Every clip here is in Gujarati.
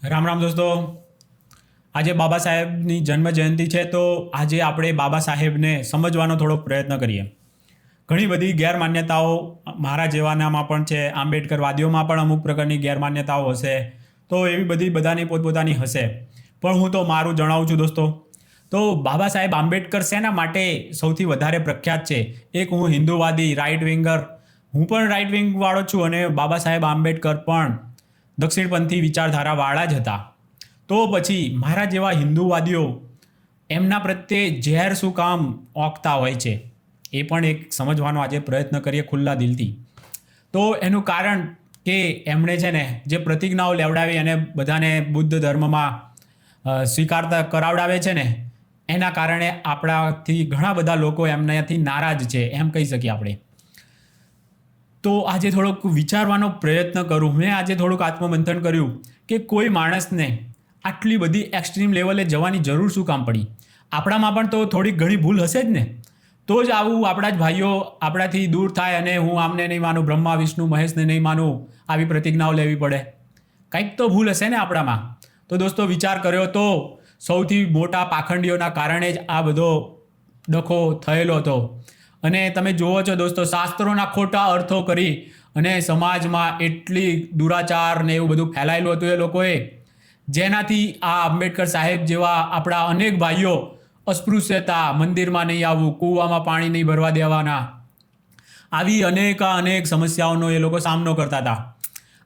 રામ રામ દોસ્તો. આજે બાબા સાહેબની જન્મ જયંતિ છે, તો આજે આપણે બાબા સાહેબને સમજવાનો થોડોક પ્રયત્ન કરીએ. ઘણી બધી ગેરમાન્યતાઓ મારા જેવાનામાં પણ છે, આંબેડકરવાદીઓમાં પણ અમુક પ્રકારની ગેરમાન્યતાઓ હશે. તો એવી બધી બધાની પોતપોતાની હશે, પણ હું તો મારું જણાવું છું દોસ્તો. તો બાબા સાહેબ આંબેડકર શેના માટે સૌથી વધારે પ્રખ્યાત છે? એક હું હિન્દુવાદી રાઇટ વિંગર, હું પણ રાઇટ વિંગવાળો છું, અને બાબા સાહેબ આંબેડકર પણ દક્ષિણપંથી વિચારધારાવાળા જ હતા. તો પછી મારા જેવા હિન્દુવાદીઓ એમના પ્રત્યે ઝેર શું કામ ઓંકતા હોય છે, એ પણ એક સમજવાનો આજે પ્રયત્ન કરીએ ખુલ્લા દિલથી. તો એનું કારણ કે એમણે છે ને જે પ્રતિજ્ઞાઓ લેવડાવી અને બધાને બુદ્ધ ધર્મમાં સ્વીકારતા કરાવડાવે છે ને, એના કારણે આપણાથી ઘણા બધા લોકો એમનાથી નારાજ છે, એમ કહી શકીએ આપણે. તો આજે થોડોક વિચારવાનો પ્રયત્ન કરું. મેં આજે થોડુંક આત્મમંથન કર્યું કે કોઈ માણસને આટલી બધી એક્સ્ટ્રીમ લેવલે જવાની જરૂર શું કામ પડી? આપણામાં પણ તો થોડીક ઘણી ભૂલ હશે જ ને. તો જ આવું આપણા જ ભાઈઓ આપણાથી દૂર થાય અને હું આમને નહીં માનું, બ્રહ્મા વિષ્ણુ મહેશને નહીં માનું, આવી પ્રતિજ્ઞાઓ લેવી પડે. કંઈક તો ભૂલ હશે ને આપણામાં. તો દોસ્તો વિચાર કર્યો તો સૌથી મોટા પાખંડીઓના કારણે જ આ બધો ડખો થયેલો હતો. અને તમે જુઓ છો દોસ્તો, શાસ્ત્રોના ખોટા અર્થો કરી અને સમાજમાં એટલી દુરાચાર ને એવું બધું ફેલાયેલું હતું એ લોકોએ, જેનાથી આ આંબેડકર સાહેબ જેવા આપણા અનેક ભાઈઓ અસ્પૃશ્યતા, મંદિરમાં નહીં આવવું, કૂવામાં પાણી નહીં ભરવા દેવાના, આવી અનેક સમસ્યાઓનો એ લોકો સામનો કરતા હતા.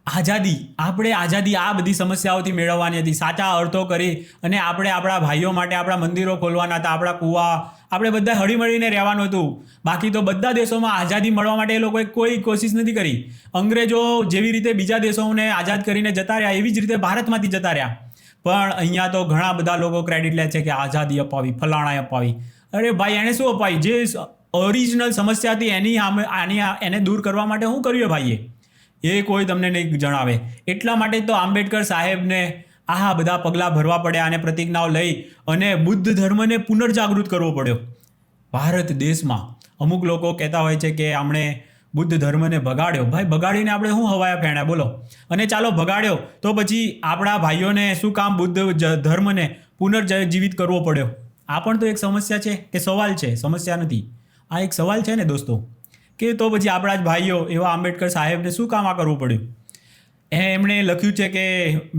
આપણે આઝાદી આ બધી સમસ્યાઓથી મેળવવાની હતી. સાચા અર્થો કરી અને આપણે આપણા ભાઈઓ માટે આપણા મંદિરો ખોલવાના હતા, આપણા કૂવા, આપણે બધા હળીમળીને રહેવાનું હતું. બાકી તો બધા દેશોમાં આઝાદી મળવા માટે એ લોકોએ કોઈ કોશિશ નથી કરી. અંગ્રેજો જેવી રીતે બીજા દેશોને આઝાદ કરીને જતા રહ્યા, એવી જ રીતે ભારતમાંથી જતા રહ્યા. પણ અહીંયા તો ઘણા બધા લોકો ક્રેડિટ લે છે કે આઝાદી અપાવી, ફલાણાએ અપાવી. અરે ભાઈ, એણે શું અપાવી? જે ઓરિજિનલ સમસ્યા હતી એને દૂર કરવા માટે શું કર્યું ભાઈએ? એ કોઈ તમને નહીં જણાવે. એટલા માટે તો આંબેડકર સાહેબને આ બધા પગલાં ભરવા પડ્યા અને પ્રતિજ્ઞાઓ લઈ અને બુદ્ધ ધર્મને પુનર્જાગૃત કરવો પડ્યો ભારત દેશમાં. અમુક લોકો કહેતા હોય છે કે આમણે બુદ્ધ ધર્મને બગાડ્યો. ભાઈ, બગાડીને આપણે શું હવાયા ફેણ્યા બોલો? અને ચાલો ભગાડ્યો તો પછી આપણા ભાઈઓને શું કામ બુદ્ધ ધર્મને પુનર્જીવિત કરવો પડ્યો? આ પણ તો એક સમસ્યા છે કે સવાલ છે? સમસ્યા નથી, આ એક સવાલ છે ને દોસ્તો. કે તો પછી આપણા જ ભાઈઓ એવા આંબેડકર સાહેબને શું કામ આ કરવું પડ્યું? એમણે લખ્યું છે કે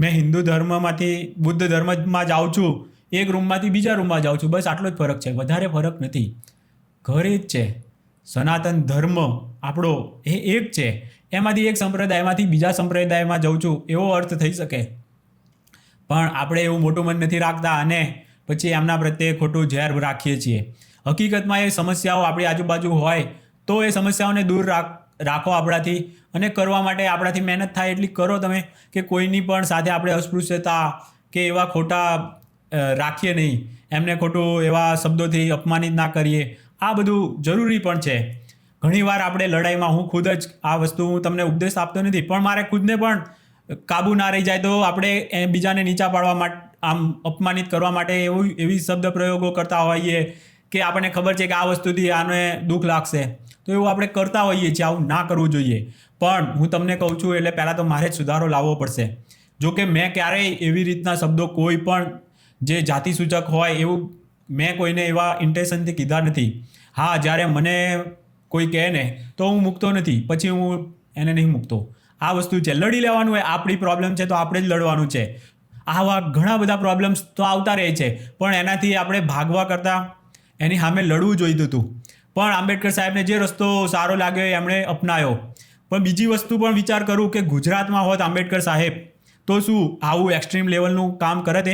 મેં હિન્દુ ધર્મમાંથી બુદ્ધ ધર્મમાં જાઉં છું, એક રૂમમાંથી બીજા રૂમમાં જાઉં છું, બસ આટલો જ ફરક છે, વધારે ફરક નથી. ઘર એક છે, સનાતન ધર્મ આપણો એ એક છે. એમાંથી એક સંપ્રદાયમાંથી બીજા સંપ્રદાયમાં જાઉં છું એવો અર્થ થઈ શકે. પણ આપણે એવું મોટું મન નથી રાખતા અને પછી એમના પ્રત્યે ખોટું ઝેર રાખીએ છીએ. હકીકતમાં એ સમસ્યાઓ આપણી આજુબાજુ હોય તો એ સમસ્યાઓને દૂર રાખો આપણાથી, અને કરવા માટે આપણાથી મહેનત થાય એટલી કરો તમે, કે કોઈની પણ સાથે આપણે અસ્પૃશ્યતા કે એવા ખોટા રાખીએ નહીં, એમને ખોટું એવા શબ્દોથી અપમાનિત ના કરીએ. આ બધું જરૂરી પણ છે. ઘણીવાર આપણે લડાઈમાં, હું ખુદ જ આ વસ્તુ હું તમને ઉપદેશ આપતો નથી, પણ મારે ખુદને પણ કાબુ ના રહી જાય તો આપણે બીજાને નીચા પાડવા માટે, આમ અપમાનિત કરવા માટે એવી શબ્દ પ્રયોગો કરતા હોઈએ કે આપણને ખબર છે કે આ વસ્તુથી આને દુઃખ લાગશે, તો એવું આપણે કરતા હોઈએ છીએ. આવું ના કરવું જોઈએ. પણ હું તમને કહું છું એટલે પહેલાં તો મારે જ સુધારો લાવવો પડશે. જો કે મેં ક્યારેય એવી રીતના શબ્દો કોઈ પણ જે જાતિસૂચક હોય એવું મેં કોઈને એવા ઇન્ટેન્શનથી કીધા નથી. હા, જ્યારે મને કોઈ કહે ને તો હું મૂકતો નથી, પછી હું એને નહીં મૂકતો. આ વસ્તુ છે, લડી લેવાનું હોય. આપણી પ્રોબ્લેમ છે તો આપણે જ લડવાનું છે. આવા ઘણા બધા પ્રોબ્લેમ્સ તો આવતા રહે છે, પણ એનાથી આપણે ભાગવા કરતાં એની સામે લડવું જોઈતું હતું. પણ આંબેડકર સાહેબને જે રસ્તો સારો લાગ્યો એમણે અપનાવ્યો. પણ બીજી વસ્તુ પણ વિચાર કરું કે ગુજરાતમાં હોત આંબેડકર સાહેબ તો શું આવું એક્સ્ટ્રીમ લેવલનું કામ કરત?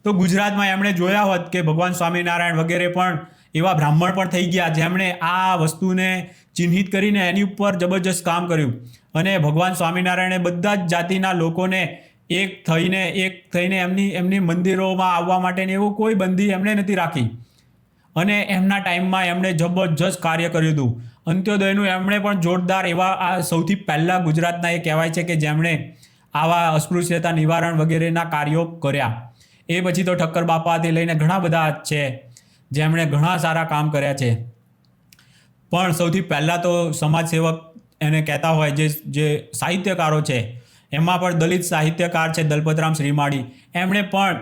તો ગુજરાતમાં એમણે જોયા હોત કે ભગવાન સ્વામિનારાયણ વગેરે પણ એવા બ્રાહ્મણ પણ થઈ ગયા જેમણે આ વસ્તુને ચિહ્નિત કરીને એની ઉપર જબરજસ્ત કામ કર્યું. અને ભગવાન સ્વામિનારાયણે બધા જ જાતિના લોકોને એક થઈને એમની મંદિરોમાં આવવા માટેની એવું કોઈ બંધી એમણે નથી રાખી. અને એમના ટાઈમમાં એમણે જબરજસ્ત કાર્ય કર્યું હતું. અંત્યોદયનું એમણે પણ જોરદાર એવા, આ સૌથી પહેલાં ગુજરાતના એ કહેવાય છે કે જેમણે આવા અસ્પૃશ્યતા નિવારણ વગેરેના કાર્યો કર્યા. એ પછી તો ઠક્કર બાપાથી લઈને ઘણા બધા છે જેમણે ઘણા સારા કામ કર્યા છે. પણ સૌથી પહેલાં તો સમાજ સેવક એને કહેતા હોય જે સાહિત્યકારો છે એમાં પણ દલિત સાહિત્યકાર છે દલપતરામ શ્રીમાળી, એમણે પણ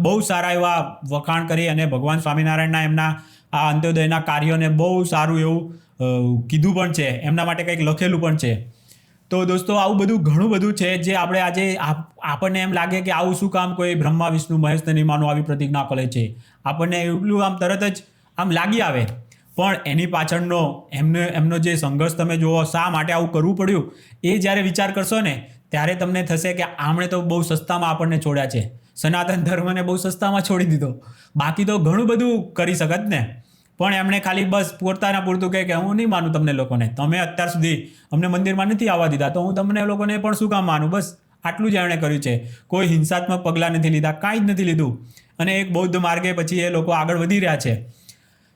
બહુ સારા એવા વખાણ કરી અને ભગવાન સ્વામિનારાયણના એમના આ અંત્યોદયના કાર્યોને બહુ સારું એવું કીધું પણ છે, એમના માટે કંઈક લખેલું પણ છે. તો દોસ્તો આવું બધું ઘણું બધું છે જે આપણે આજે આપણને એમ લાગે કે આવું શું કામ કોઈ બ્રહ્મા વિષ્ણુ મહેશને નહીં માનો આવી પ્રતિજ્ઞા કરે છે, આપણને એટલું આમ તરત જ આમ લાગી આવે. પણ એની પાછળનો એમનો જે સંઘર્ષ તમે જુઓ, શા માટે આવું કરવું પડ્યું, એ જ્યારે વિચાર કરશો ને ત્યારે તમને થશે કે આમણે તો બહુ સસ્તામાં આપણને છોડ્યા છે, સનાતન ધર્મને બહુ સસ્તામાં છોડી દીધો. બાકી તો ઘણું બધું કરી શકત ને, પણ એમણે ખાલી બસ પોતાના પૂરતું કહે કે હું નહીં માનું તમને લોકોને, તમે અત્યાર સુધી અમને મંદિરમાં નથી આવવા દીધા તો હું તમને લોકોને પણ શું કામ માનું. બસ આટલું જ એમણે કર્યું છે. કોઈ હિંસાત્મક પગલાં નથી લીધા, કાંઈ જ નથી લીધું. અને એક બૌદ્ધ માર્ગે પછી એ લોકો આગળ વધી રહ્યા છે.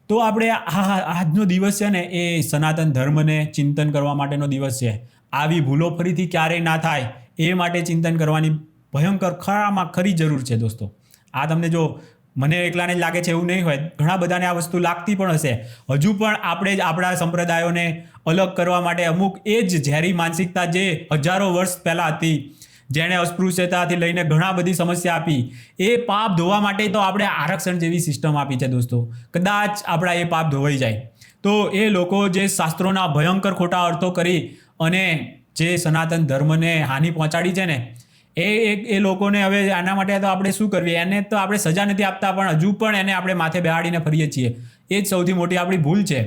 તો આપણે આજનો દિવસ છે ને એ સનાતન ધર્મને ચિંતન કરવા માટેનો દિવસ છે. આવી ભૂલો ફરીથી ક્યારેય ના થાય એ માટે ચિંતન કરવાની ભયંકર ખરામાં ખરી જરૂર છે દોસ્તો. આ તમને જો મને એકલાને જ લાગે છે એવું નહીં હોય, ઘણા બધાને આ વસ્તુ લાગતી પણ હશે. હજુ પણ આપણે જ આપણા સંપ્રદાયોને અલગ કરવા માટે અમુક એ જ ઝેરી માનસિકતા જે હજારો વર્ષ પહેલાં હતી, જેણે અસ્પૃશ્યતાથી લઈને ઘણા બધી સમસ્યા આપી, એ પાપ ધોવા માટે તો આપણે આરક્ષણ જેવી સિસ્ટમ આપી છે દોસ્તો. કદાચ આપણા એ પાપ ધોવાઈ જાય તો એ લોકો જે શાસ્ત્રોના ભયંકર ખોટા અર્થો કરી અને જે સનાતન ધર્મને હાનિ પહોંચાડી છે ને, એ લોકોને હવે આના માટે તો આપણે શું કરવી, એને તો આપણે સજા નથી આપતા પણ હજુ પણ એને આપણે માથે બેહાડીને ફરીએ છીએ. એ જ સૌથી મોટી આપણી ભૂલ છે.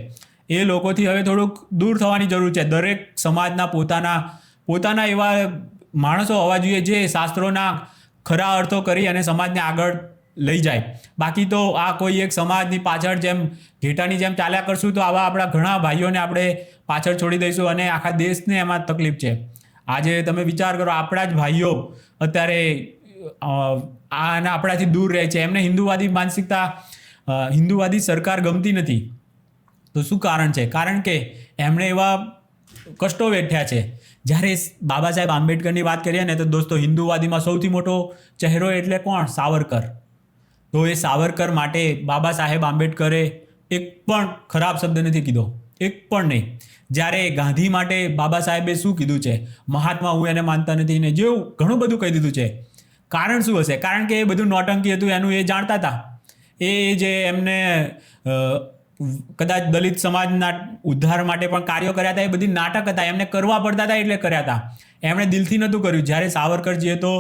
એ લોકોથી હવે થોડુંક દૂર થવાની જરૂર છે. દરેક સમાજના પોતાના એવા માણસો હોવા જોઈએ જે શાસ્ત્રોના ખરા અર્થો કરી અને સમાજને આગળ લઈ જાય. બાકી તો આ કોઈ એક સમાજની પાછળ જેમ ઘેટાની જેમ ચાલ્યા કરશું તો આવા આપણા ઘણા ભાઈઓને આપણે પાછળ છોડી દઈશું અને આખા દેશને એમાં તકલીફ છે. આજે તમે વિચાર કરો, આપણા જ ભાઈઓ અત્યારે આપણાથી દૂર રહે છે, એમને હિન્દુવાદી માનસિકતા, હિન્દુવાદી સરકાર ગમતી નથી. તો શું કારણ છે? કારણ કે એમણે એવા કષ્ટો વેઠ્યા છે. જ્યારે બાબા સાહેબ આંબેડકરની વાત કરીએ ને તો દોસ્તો હિન્દુવાદીમાં સૌથી મોટો ચહેરો એટલે કોણ? સાવરકર. તો એ સાવરકર માટે બાબા સાહેબ આંબેડકરે એક પણ ખરાબ શબ્દ નથી કીધો, એક પણ નહીં. જ્યારે ગાંધી માટે બાબા સાહેબે શું કીધું છે? મહાત્મા હું એને માનતા નથી ને જેવું ઘણું બધું કહી દીધું છે. કારણ શું હશે? કારણ કે એ બધું નોટંકી હતું, એનું એ જાણતા હતા. એ જે એમને કદાચ દલિત સમાજના ઉદ્ધાર માટે પણ કાર્યો કર્યા હતા, એ બધી નાટક હતા, એમને કરવા પડતા હતા એટલે કર્યા હતા. એમણે દિલથી નહોતું કર્યું. જ્યારે સાવરકરજીએ તો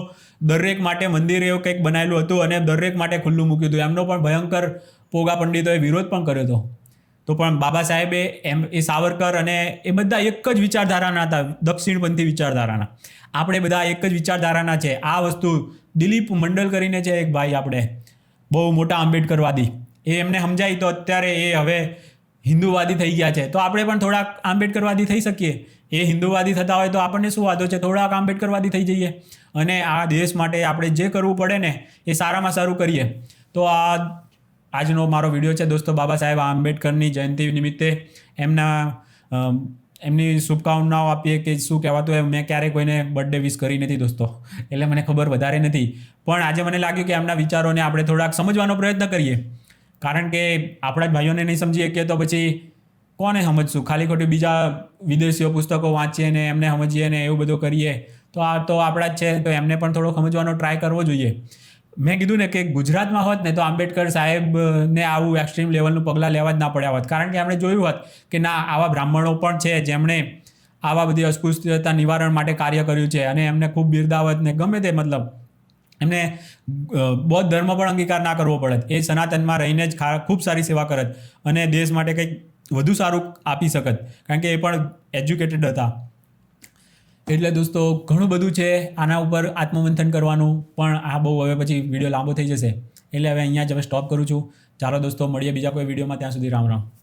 દરેક માટે મંદિર એવું કંઈક બનાવેલું હતું અને દરેક માટે ખુલ્લું મૂક્યું હતું. એમનો પણ ભયંકર પોગા પંડિતોએ વિરોધ પણ કર્યો હતો. તો પણ બાબા સાહેબે એ સાવરકર અને એ બધા એક જ વિચારધારાના હતા, દક્ષિણપંથી વિચારધારાના. આપણે બધા એક જ વિચારધારાના છે. આ વસ્તુ દિલીપ મંડલ કરીને છે એક ભાઈ, આપણે બહુ મોટા આંબેડકરવાદી, એ એમને સમજાય તો અત્યારે એ હવે હિન્દુવાદી થઈ ગયા છે. તો આપણે પણ થોડાક આંબેડકરવાદી થઈ શકીએ. એ હિન્દુવાદી થતા હોય તો આપણને શું વાંધો છે? થોડાક આંબેડકરવાદી થઈ જઈએ અને આ દેશ માટે આપણે જે કરવું પડે ને એ સારામાં સારું કરીએ. તો આજનો મારો વિડીયો છે દોસ્તો, બાબા સાહેબ આંબેડકરની જયંતિ નિમિત્તે એમની શુભકામનાઓ આપીએ કે શું કહેવાતું હોય. મેં ક્યારેય કોઈને બર્થડે વિશ કરી નથી દોસ્તો, એટલે મને ખબર વધારે નથી. પણ આજે મને લાગ્યું કે એમના વિચારોને આપણે થોડાક સમજવાનો પ્રયત્ન કરીએ. કારણ કે આપણા જ ભાઈઓને નહીં સમજી શકીએ તો પછી કોને સમજશું? ખાલી ખોટી બીજા વિદેશીઓ પુસ્તકો વાંચીએ ને એમને સમજીએ ને એવું બધું કરીએ તો આ તો આપણા જ છે. તો એમને પણ થોડો સમજવાનો ટ્રાય કરવો જોઈએ. મેં કીધું ને કે ગુજરાતમાં હોત ને તો આંબેડકર સાહેબને આવું એક્સ્ટ્રીમ લેવલનું પગલાં લેવા જ ના પડ્યા હોત. કારણ કે આપણે જોયું હોત કે ના, આવા બ્રાહ્મણો પણ છે જેમણે આવા બધી અસ્પૃશ્યતા નિવારણ માટે કાર્ય કર્યું છે અને એમને ખૂબ બિરદાવત ને ગમે તે, મતલબ એમને બૌદ્ધ ધર્મ પણ અંગીકાર ના કરવો પડત. એ સનાતનમાં રહીને જ ખૂબ સારી સેવા કરત અને દેશ માટે કંઈક વધુ સારું આપી શકત, કારણ કે એ પણ એજ્યુકેટેડ હતા. એટલે દોસ્તો ઘણું બધું છે આના ઉપર આત્મમંથન કરવાનું, પણ આ બહુ હવે પછી વિડીયો લાંબો થઈ જશે એટલે હવે અહીંયા જ સ્ટોપ કરું છું. ચાલો દોસ્તો, મળીએ બીજા કોઈ વિડીયોમાં. ત્યાં સુધી રામ રામ.